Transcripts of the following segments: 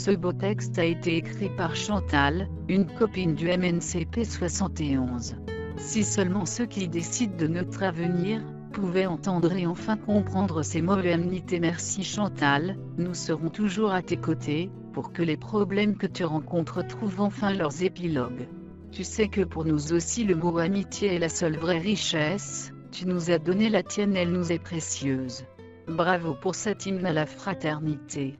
Ce beau texte a été écrit par Chantal, une copine du MNCP 71. Si seulement ceux qui décident de notre avenir pouvaient entendre et enfin comprendre ces mots EMNIT. Merci Chantal, nous serons toujours à tes côtés, pour que les problèmes que tu rencontres trouvent enfin leurs épilogues. Tu sais que pour nous aussi le mot amitié est la seule vraie richesse, tu nous as donné la tienne, elle nous est précieuse. Bravo pour cet hymne à la fraternité.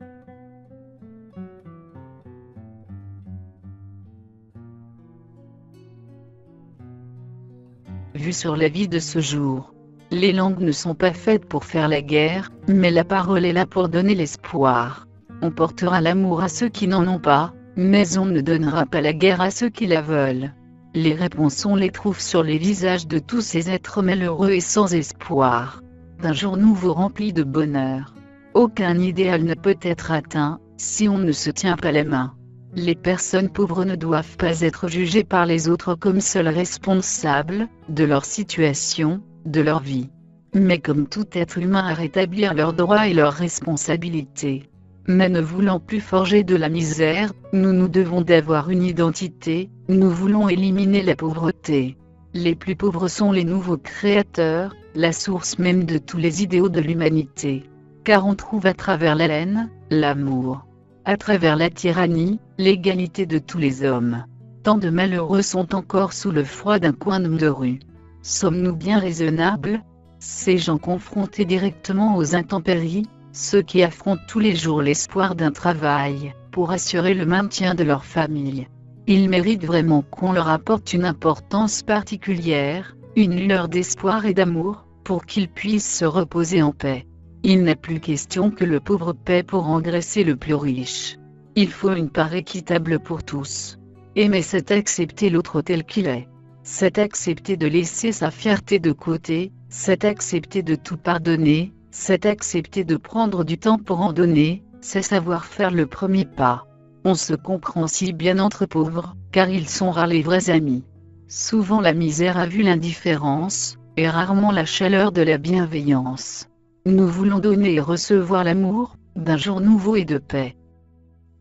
Vue sur la vie de ce jour. Les langues ne sont pas faites pour faire la guerre, mais la parole est là pour donner l'espoir. On portera l'amour à ceux qui n'en ont pas, mais on ne donnera pas la guerre à ceux qui la veulent. Les réponses on les trouve sur les visages de tous ces êtres malheureux et sans espoir. D'un jour nouveau rempli de bonheur. Aucun idéal ne peut être atteint, si on ne se tient pas la main. Les personnes pauvres ne doivent pas être jugées par les autres comme seules responsables de leur situation, de leur vie. Mais comme tout être humain à rétablir leurs droits et leurs responsabilités. Mais ne voulant plus forger de la misère, nous devons d'avoir une identité, nous voulons éliminer la pauvreté. Les plus pauvres sont les nouveaux créateurs, la source même de tous les idéaux de l'humanité. Car on trouve à travers la haine, l'amour. À travers la tyrannie, l'égalité de tous les hommes. Tant de malheureux sont encore sous le froid d'un coin de rue. Sommes-nous bien raisonnables? Ces gens confrontés directement aux intempéries, ceux qui affrontent tous les jours l'espoir d'un travail, pour assurer le maintien de leur famille. Ils méritent vraiment qu'on leur apporte une importance particulière, une lueur d'espoir et d'amour, pour qu'ils puissent se reposer en paix. Il n'est plus question que le pauvre paie pour engraisser le plus riche. Il faut une part équitable pour tous. Aimer, c'est accepter l'autre tel qu'il est. C'est accepter de laisser sa fierté de côté, c'est accepter de tout pardonner, c'est accepter de prendre du temps pour en donner, c'est savoir faire le premier pas. On se comprend si bien entre pauvres, car ils sont rares les vrais amis. Souvent la misère a vu l'indifférence, et rarement la chaleur de la bienveillance. Nous voulons donner et recevoir l'amour, d'un jour nouveau et de paix.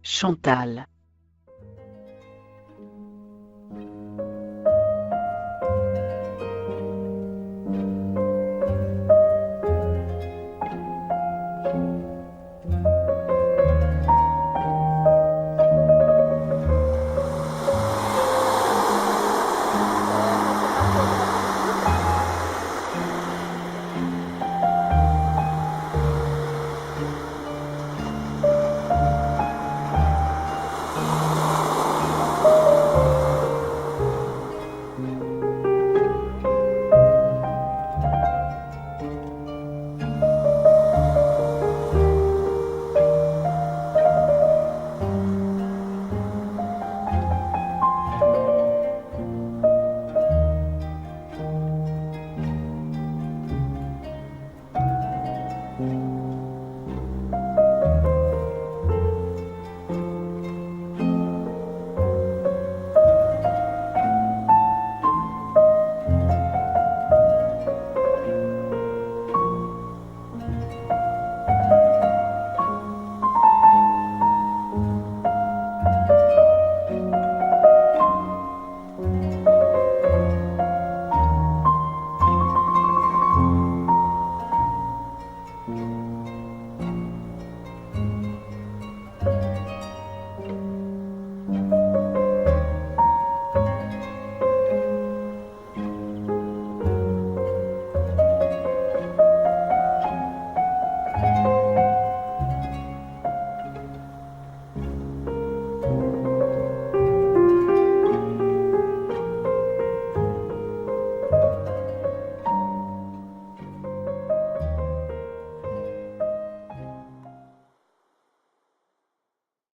Chantal.